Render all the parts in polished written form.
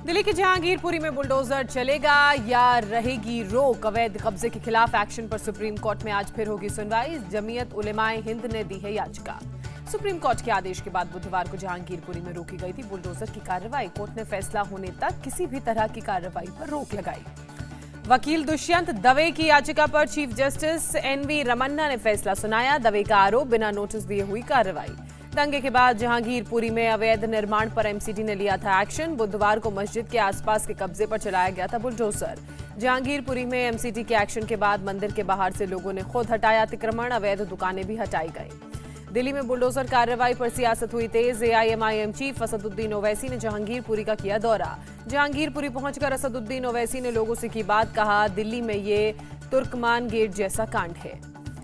दिल्ली के जहांगीरपुरी में बुलडोजर चलेगा या रहेगी रोक। अवैध कब्जे के खिलाफ एक्शन पर सुप्रीम कोर्ट में आज फिर होगी सुनवाई। जमीयत उलेमाए हिंद ने दी है याचिका। सुप्रीम कोर्ट के आदेश के बाद बुधवार को जहांगीरपुरी में रोकी गई थी बुलडोजर की कार्रवाई। कोर्ट ने फैसला होने तक किसी भी तरह की कार्रवाई पर रोक लगाई। वकील दुष्यंत दवे की याचिका पर चीफ जस्टिस एनवी रमन्ना ने फैसला सुनाया। दवे का आरोप बिना नोटिस दिए हुई कार्रवाई। दंगे के बाद जहांगीरपुरी में अवैध निर्माण पर एमसीडी ने लिया था एक्शन। बुधवार को मस्जिद के आसपास के कब्जे पर चलाया गया था बुलडोजर। जहांगीरपुरी में एमसीडी के एक्शन के बाद मंदिर के बाहर से लोगों ने खुद हटाया अतिक्रमण। अवैध दुकानें भी हटाई गई। दिल्ली में बुलडोजर कार्रवाई पर सियासत हुई तेज। एआईएमआईएम चीफ असदुद्दीन ओवैसी ने जहांगीरपुरी का किया दौरा। जहांगीरपुरी पहुंचकर असदुद्दीन ओवैसी ने लोगों से की बात। कहा, दिल्ली में ये तुर्कमान गेट जैसा कांड है।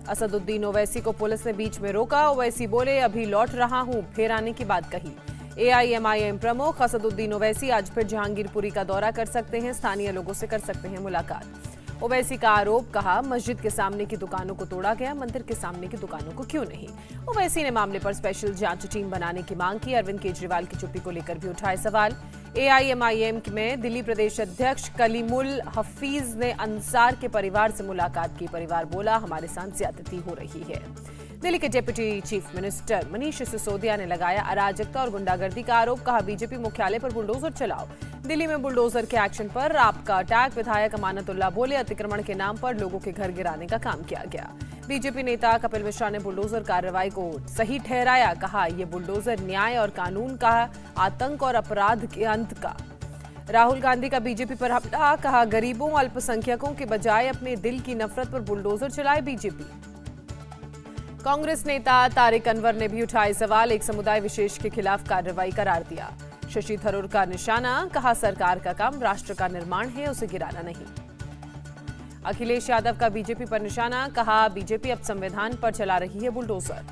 असदुद्दीन ओवैसी को पुलिस ने बीच में रोका। ओवैसी बोले, अभी लौट रहा हूं, फिर आने की बात कही। एआईएमआईएम प्रमुख असदुद्दीन ओवैसी आज फिर जहांगीरपुरी का दौरा कर सकते हैं। स्थानीय लोगों से कर सकते हैं मुलाकात। ओवैसी का आरोप, कहा, मस्जिद के सामने की दुकानों को तोड़ा गया, मंदिर के सामने की दुकानों को क्यों नहीं। ओवैसी ने मामले पर स्पेशल जांच टीम बनाने की मांग की। अरविंद केजरीवाल की चुप्पी को लेकर भी उठाए सवाल। एआईएमआईएम में दिल्ली प्रदेश अध्यक्ष कलीमुल हफीज ने अंसार के परिवार से मुलाकात की। परिवार बोला, हमारे साथ ज्यादती हो रही है। दिल्ली के deputy chief minister Manish Sisodia ने लगाया अराजकता और गुंडागर्दी का आरोप। कहा, बीजेपी मुख्यालय पर बुलडोजर चलाओ। दिल्ली में बुलडोजर के एक्शन पर आपका अटैक। विधायक अमानतुल्लाह बोले, अतिक्रमण के नाम पर लोगों के घर गिराने का काम किया गया। बीजेपी नेता कपिल मिश्रा ने बुलडोजर कार्रवाई को सही ठहराया। कहा, यह बुलडोजर न्याय और कानून का, आतंक और अपराध के अंत का। राहुल गांधी का बीजेपी पर हमला। कहा, गरीबों अल्पसंख्यकों के बजाय अपने दिल की नफरत पर बुलडोजर चलाए बीजेपी। कांग्रेस नेता तारिक अनवर ने भी उठाए सवाल। एक समुदाय विशेष के खिलाफ कार्रवाई करार दिया। शशि थरूर का निशाना। कहा, सरकार का काम राष्ट्र का निर्माण है, उसे गिराना नहीं। अखिलेश यादव का बीजेपी पर निशाना। कहा, बीजेपी अब संविधान पर चला रही है बुलडोजर।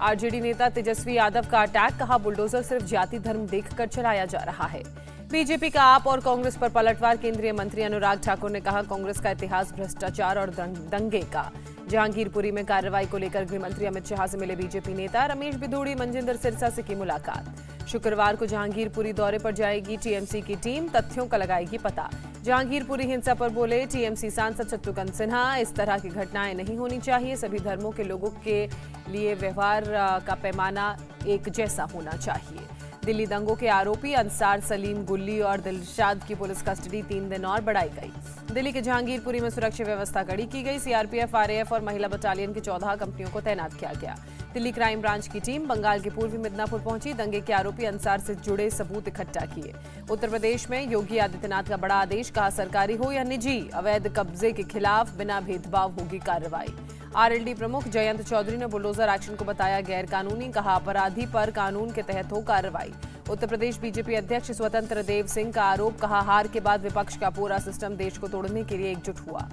आरजेडी नेता तेजस्वी यादव का अटैक। कहा, बुलडोजर सिर्फ जाति धर्म देखकर चलाया जा रहा है। बीजेपी का आप और कांग्रेस पर पलटवार। केंद्रीय मंत्री अनुराग ठाकुर ने कहा, कांग्रेस का इतिहास भ्रष्टाचार और दंगे का। जहांगीरपुरी में कार्रवाई को लेकर गृह मंत्री अमित शाह से मिले बीजेपी नेता। रमेश बिधूड़ी मंजिंदर सिरसा से की मुलाकात। शुक्रवार को जहांगीरपुरी दौरे पर जाएगी टीएमसी की टीम। तथ्यों का लगाएगी पता। जहांगीरपुरी हिंसा पर बोले टीएमसी सांसद शत्रुघ्न सिन्हा, इस तरह की घटनाएं नहीं होनी चाहिए। सभी धर्मों के लोगों के लिए व्यवहार का पैमाना एक जैसा होना चाहिए। दिल्ली दंगों के आरोपी अंसार, सलीम, गुल्ली और दिलशाद की पुलिस कस्टडी 3 दिन और बढ़ाई गई। दिल्ली के जहांगीरपुरी में सुरक्षा व्यवस्था कड़ी की गई। सीआरपीएफ, आरएएफ और महिला बटालियन की 14 कंपनियों को तैनात किया गया। दिल्ली क्राइम ब्रांच की टीम बंगाल के पूर्वी मिदनापुर पहुंची। दंगे के आरोपी अंसार से जुड़े सबूत इकट्ठा किए। उत्तर प्रदेश में योगी आदित्यनाथ का बड़ा आदेश। कहा, सरकारी हो या निजी, अवैध कब्जे के खिलाफ बिना भेदभाव होगी कार्रवाई। आरएलडी प्रमुख जयंत चौधरी ने बुलडोजर एक्शन को बताया गैर कानूनी। कहा, अपराधी पर कानून के तहत हो कार्रवाई। उत्तर प्रदेश बीजेपी अध्यक्ष स्वतंत्र देव सिंह का आरोप। कहा, हार के बाद विपक्ष का पूरा सिस्टम देश को तोड़ने के लिए एकजुट हुआ।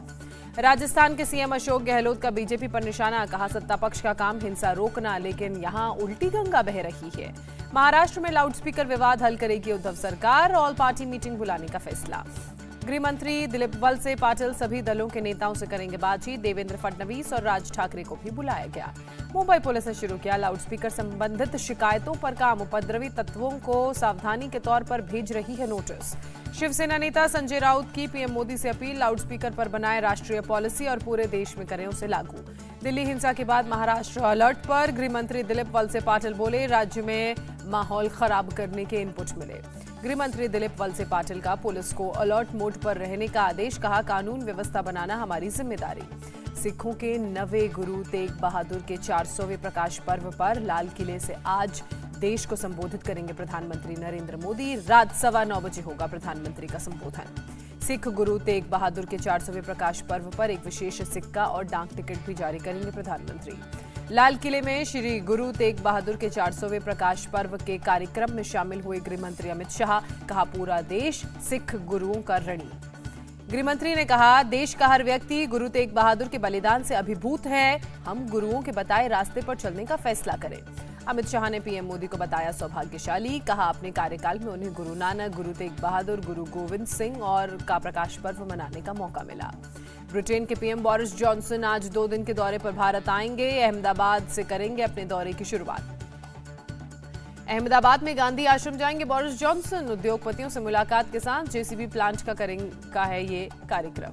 राजस्थान के सीएम अशोक गहलोत का बीजेपी पर निशाना। कहा, सत्ता पक्ष का काम हिंसा रोकना, लेकिन यहां उल्टी गंगा बह रही है। महाराष्ट्र में लाउडस्पीकर विवाद हल करेगी उद्धव सरकार। ऑल पार्टी मीटिंग बुलाने का फैसला। गृह मंत्री दिलीप वलसे पाटिल सभी दलों के नेताओं से करेंगे बातचीत। देवेंद्र फडणवीस और राज ठाकरे को भी बुलाया गया। मुंबई पुलिस ने शुरू किया लाउडस्पीकर संबंधित शिकायतों पर काम। उपद्रवी तत्वों को सावधानी के तौर पर भेज रही है नोटिस। शिवसेना नेता संजय राउत की पीएम मोदी से अपील। लाउडस्पीकर पर बनाए राष्ट्रीय पॉलिसी और पूरे देश में करें उसे लागू। दिल्ली हिंसा के बाद महाराष्ट्र अलर्ट पर। गृह मंत्री दिलीप वलसे पाटिल बोले, राज्य में माहौल खराब करने के इनपुट मिले। गृह मंत्री दिलीप वलसे पाटिल का पुलिस को अलर्ट मोड पर रहने का आदेश। कहा, कानून व्यवस्था बनाना हमारी जिम्मेदारी। सिखों के नवे गुरु तेग बहादुर के 400वें प्रकाश पर्व पर लाल किले से आज देश को संबोधित करेंगे प्रधानमंत्री नरेंद्र मोदी। रात 9:15 बजे होगा प्रधानमंत्री का संबोधन। सिख गुरु तेग बहादुर के 400वें प्रकाश पर्व पर एक विशेष सिक्का और डाक टिकट भी जारी करेंगे प्रधानमंत्री। लाल किले में श्री गुरु तेग बहादुर के 400वें प्रकाश पर्व के कार्यक्रम में शामिल हुए गृह मंत्री अमित शाह। कहा, पूरा देश सिख गुरुओं का ऋणी। गृह मंत्री ने कहा, देश का हर व्यक्ति गुरु तेग बहादुर के बलिदान से अभिभूत है। हम गुरुओं के बताए रास्ते पर चलने का फैसला करें। अमित शाह ने पीएम मोदी को बताया सौभाग्यशाली। कहा, अपने कार्यकाल में उन्हें गुरु नानक, गुरु तेग बहादुर, गुरु गोविंद सिंह और का प्रकाश पर्व मनाने का मौका मिला। ब्रिटेन के पीएम बोरिस जॉनसन आज 2 दिन के दौरे पर भारत आएंगे। अहमदाबाद से करेंगे अपने दौरे की शुरुआत। अहमदाबाद में गांधी आश्रम जाएंगे बोरिस जॉनसन। उद्योगपतियों से मुलाकात के साथ जेसीबी प्लांट का है ये कार्यक्रम।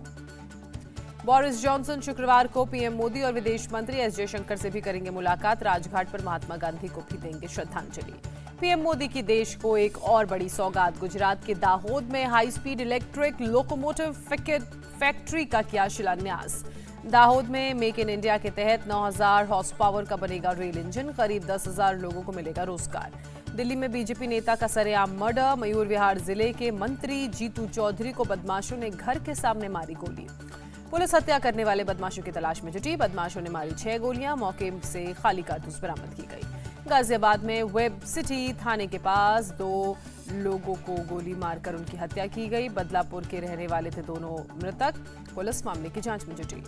बोरिस जॉनसन शुक्रवार को पीएम मोदी और विदेश मंत्री एस जयशंकर से भी करेंगे मुलाकात। राजघाट पर महात्मा गांधी को भी देंगे श्रद्धांजलि। पीएम मोदी की देश को एक और बड़ी सौगात। गुजरात के दाहोद में high speed electric locomotive factory का किया शिलान्यास। दाहोद में मेक इन इंडिया के तहत 9000 हॉर्स पावर का बनेगा रेल इंजन। करीब 10,000 लोगों को मिलेगा रोजगार। दिल्ली में बीजेपी नेता का सरेआम मर्डर। मयूर विहार जिले के मंत्री जीतू चौधरी को बदमाशों ने घर के सामने मारी गोली। पुलिस हत्या करने वाले बदमाशों की तलाश में जुटी। बदमाशों ने मारी 6 गोलियां। मौके से खाली कारतूस बरामद की गई। गाजियाबाद में वेब सिटी थाने के पास 2 लोगों को गोली मारकर उनकी हत्या की गई। बदलापुर के रहने वाले थे दोनों मृतक। पुलिस मामले की जांच में जुटी।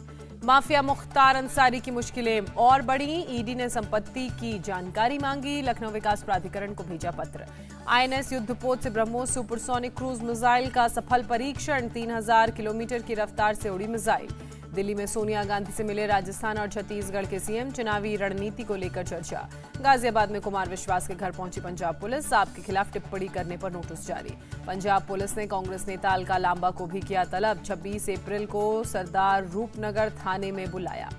माफिया मुख्तार अंसारी की मुश्किलें और बढ़ी। ईडी ने संपत्ति की जानकारी मांगी। लखनऊ विकास प्राधिकरण को भेजा पत्र। आईएनएस युद्धपोत से ब्रह्मोस सुपरसोनिक क्रूज मिसाइल का सफल परीक्षण। 3000 किलोमीटर की रफ्तार से उड़ी मिसाइल। दिल्ली में सोनिया गांधी से मिले राजस्थान और छत्तीसगढ़ के सीएम। चुनावी रणनीति को लेकर चर्चा। गाजियाबाद में कुमार विश्वास के घर पहुंची पंजाब पुलिस। आप के खिलाफ टिप्पणी करने पर नोटिस जारी। पंजाब पुलिस ने कांग्रेस नेता अलका लांबा को भी किया तलब। 26 अप्रैल को सरदार रूपनगर थाने में बुलाया।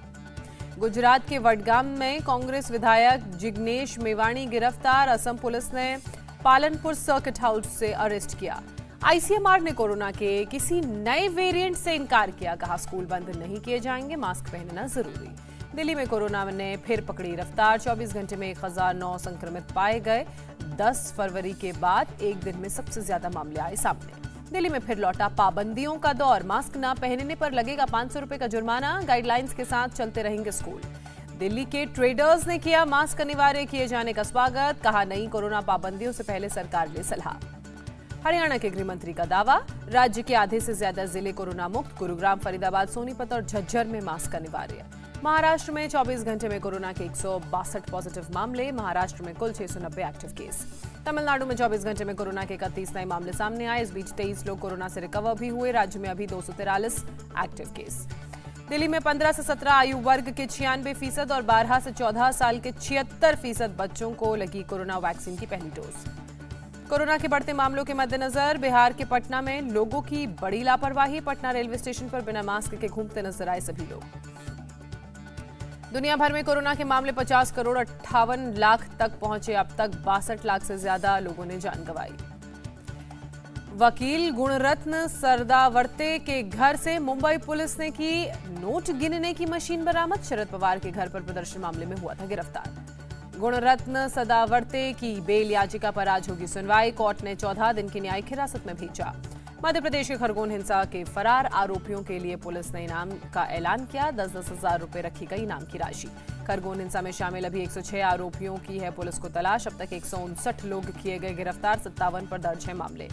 गुजरात के वडगाम में कांग्रेस विधायक जिग्नेश मेवाणी गिरफ्तार। असम पुलिस ने पालनपुर सर्किट हाउस से अरेस्ट किया। आईसीएमआर ने कोरोना के किसी नए वेरिएंट से इनकार किया। कहा स्कूल बंद नहीं किए जाएंगे, मास्क पहनना जरूरी। दिल्ली में कोरोना ने फिर पकड़ी रफ्तार। 24 घंटे में 1009 संक्रमित पाए गए। 10 फरवरी के बाद एक दिन में सबसे ज्यादा मामले आए सामने। दिल्ली में फिर लौटा पाबंदियों का दौर। मास्क न पहनने पर लगेगा 500 रुपए का जुर्माना। गाइडलाइंस के साथ चलते रहेंगे स्कूल। दिल्ली के ट्रेडर्स ने किया मास्क अनिवार्य किए जाने का स्वागत। कहा नई कोरोना पाबंदियों से पहले सरकार ले सलाह। हरियाणा के गृह मंत्री का दावा। राज्य के आधे से ज्यादा जिले कोरोना मुक्त। गुरुग्राम, फरीदाबाद, सोनीपत और झज्जर में मास्क अनिवार्य। महाराष्ट्र में 24 घंटे में कोरोना के 162 पॉजिटिव मामले। महाराष्ट्र में कुल 690 एक्टिव केस। तमिलनाडु में 24 घंटे में कोरोना के 31 नए मामले सामने आए। इस बीच 23 लोग कोरोना से रिकवर भी हुए। राज्य में अभी 243 एक्टिव केस। दिल्ली में 15 से 17 आयु वर्ग के 96% और 12 से 14 साल के 76% बच्चों को लगी कोरोना वैक्सीन की पहली डोज। कोरोना के बढ़ते मामलों के मद्देनजर बिहार के पटना में लोगों की बड़ी लापरवाही। पटना रेलवे स्टेशन पर बिना मास्क के घूमते नजर आए सभी लोग। दुनिया भर में कोरोना के मामले 50 करोड़ 58 लाख तक पहुंचे। अब तक 62 लाख से ज्यादा लोगों ने जान गंवाई। वकील गुणरत्न सरदावर्ते के घर से मुंबई पुलिस ने की नोट गिनने की मशीन बरामद। शरद पवार के घर पर प्रदर्शन मामले में हुआ था गिरफ्तार। गुणरत्न सदावर्ते की बेल याचिका पर आज होगी सुनवाई। कोर्ट ने 14 दिन की न्यायिक हिरासत में भेजा। मध्य प्रदेश के खरगोन हिंसा के फरार आरोपियों के लिए पुलिस ने इनाम का ऐलान किया। 10-10 हजार रुपए रखी गई इनाम की राशि। खरगोन हिंसा में शामिल अभी 106 आरोपियों की है पुलिस को तलाश। अब तक 159 लोग किए गए गिरफ्तार। 57 पर दर्ज है मामले।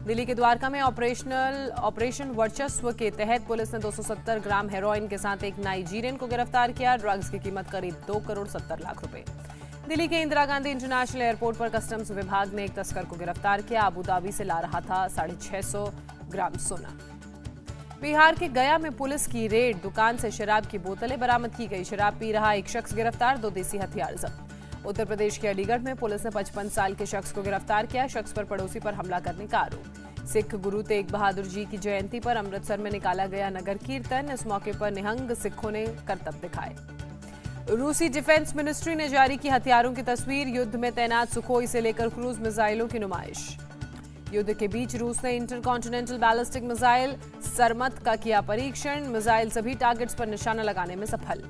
दिल्ली के द्वारका में ऑपरेशन वर्चस्व के तहत पुलिस ने 270 ग्राम हेरोइन के साथ एक नाइजीरियन को गिरफ्तार किया। ड्रग्स की कीमत करीब 2 करोड़ 70 लाख रुपए। दिल्ली के इंदिरा गांधी इंटरनेशनल एयरपोर्ट पर कस्टम्स विभाग ने एक तस्कर को गिरफ्तार किया। अबू धाबी से ला रहा था 650 ग्राम सोना। बिहार के गया में पुलिस की रेड। दुकान से शराब की बोतलें बरामद की गई। शराब पी रहा एक शख्स गिरफ्तार। 2 देसी हथियार जब्त। उत्तर प्रदेश के अलीगढ़ में पुलिस ने 55 साल के शख्स को गिरफ्तार किया। शख्स पर पड़ोसी पर हमला करने का आरोप। सिख गुरु तेग बहादुर जी की जयंती पर अमृतसर में निकाला गया नगर कीर्तन। इस मौके पर निहंग सिखों ने करतब दिखाए। रूसी डिफेंस मिनिस्ट्री ने जारी की हथियारों की तस्वीर। युद्ध में तैनात सुखोई से लेकर क्रूज मिसाइलों की नुमाइश। युद्ध के बीच रूस ने इंटरकॉन्टिनेंटल बैलिस्टिक मिसाइल सरमत का किया परीक्षण। मिसाइल सभी टारगेट्स पर निशाना लगाने में सफल।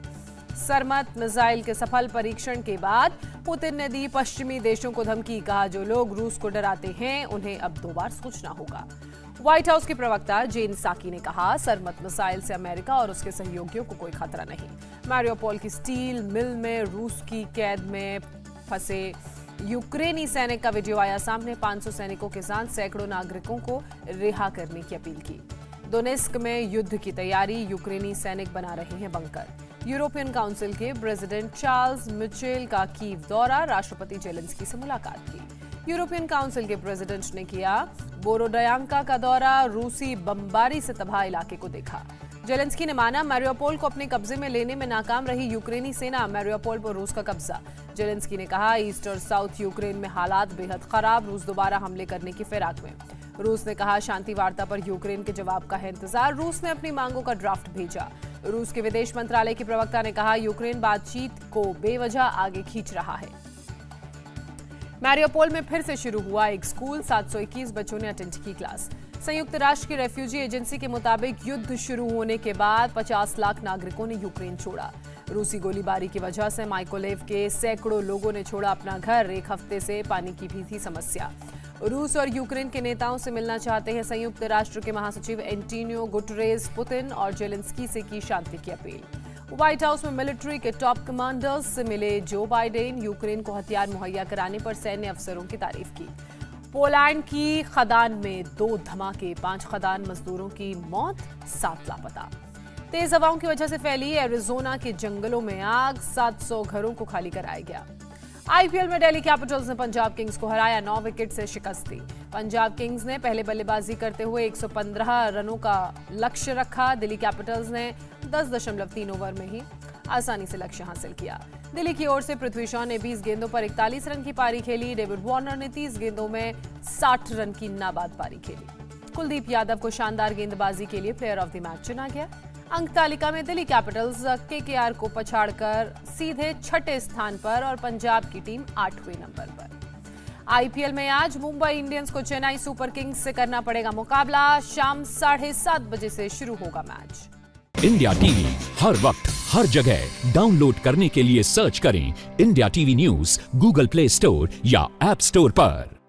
सरमत मिसाइल के सफल परीक्षण के बाद पुतिन ने दी पश्चिमी देशों को धमकी। कहा जो लोग रूस को डराते हैं उन्हें अब 2 बार सोचना होगा। व्हाइट हाउस की प्रवक्ता जेन साकी ने कहा सरमत मिसाइल से अमेरिका और उसके सहयोगियों को कोई खतरा नहीं। मैरियोपोल की स्टील मिल में रूस की कैद में फंसे यूक्रेनी सैनिक का वीडियो आया सामने। 500 सैनिकों के साथ सैकड़ों नागरिकों को रिहा करने की अपील की। दोनेस्क में युद्ध की तैयारी। यूक्रेनी सैनिक बना रहे हैं बंकर। यूरोपियन काउंसिल के प्रेसिडेंट चार्ल्स मिचेल का कीव दौरा। राष्ट्रपति जेलेंस्की से मुलाकात की। यूरोपियन काउंसिल के प्रेसिडेंट ने किया बोरोडयांका का दौरा। रूसी बमबारी से तबाह इलाके को देखा। जेलेंस्की ने माना मैरियोपोल को अपने कब्जे में लेने में नाकाम रही यूक्रेनी सेना, मैरियोपोल पर रूस का कब्जा। जेलेंस्की ने कहा ईस्ट और साउथ यूक्रेन में हालात बेहद खराब, रूस दोबारा हमले करने की फिराक में। रूस ने कहा शांति वार्ता पर यूक्रेन के जवाब का है इंतजार, रूस ने अपनी मांगों का ड्राफ्ट भेजा। रूस के विदेश मंत्रालय के प्रवक्ता ने कहा यूक्रेन बातचीत को बेवजह आगे खींच रहा है। मैरियोपोल में फिर से शुरू हुआ एक स्कूल, 721 बच्चों ने अटेंड की क्लास। संयुक्त राष्ट्र की रेफ्यूजी एजेंसी के मुताबिक युद्ध शुरू होने के बाद 50 लाख नागरिकों ने यूक्रेन छोड़ा। रूसी गोलीबारी की वजह से माइकोलेव के सैकड़ों लोगों ने छोड़ा अपना घर। एक हफ्ते से पानी की भी थी समस्या। रूस और यूक्रेन के नेताओं से मिलना चाहते हैं संयुक्त राष्ट्र के महासचिव एंटोनियो गुटेरेस। पुतिन और जेलेंस्की से की शांति की अपील। व्हाइट हाउस में मिलिट्री के टॉप कमांडर्स से मिले जो बाइडेन। यूक्रेन को हथियार मुहैया कराने पर सैन्य अफसरों की तारीफ की। पोलैंड की खदान में 2 धमाके, 5 खदान मजदूरों की मौत, 7 लापता। तेज हवाओं की वजह से फैली एरिजोना के जंगलों में आग, 700 घरों को खाली कराया गया। आईपीएल में दिल्ली कैपिटल्स ने पंजाब किंग्स को हराया, 9 विकेट से शिकस्त दी। पंजाब किंग्स ने पहले बल्लेबाजी करते हुए 115 रनों का लक्ष्य रखा। दिल्ली कैपिटल्स ने 10.3 ओवर में ही आसानी से लक्ष्य हासिल किया। दिल्ली की ओर से पृथ्वी शॉ ने 20 गेंदों पर 41 रन की पारी खेली। डेविड वार्नर ने 30 गेंदों में 60 रन की नाबाद पारी खेली। कुलदीप यादव को शानदार गेंदबाजी के लिए प्लेयर ऑफ द मैच चुना गया। अंक तालिका में दिल्ली कैपिटल्स केकेआर को पछाड़कर सीधे 6ठे स्थान पर और पंजाब की टीम 8वें नंबर पर। आईपीएल में आज मुंबई इंडियंस को चेन्नई सुपर किंग्स से करना पड़ेगा मुकाबला। शाम 7:30 बजे से शुरू होगा मैच। इंडिया टीवी हर वक्त हर जगह डाउनलोड करने के लिए सर्च करें India TV news Google play store या ऐप स्टोर पर।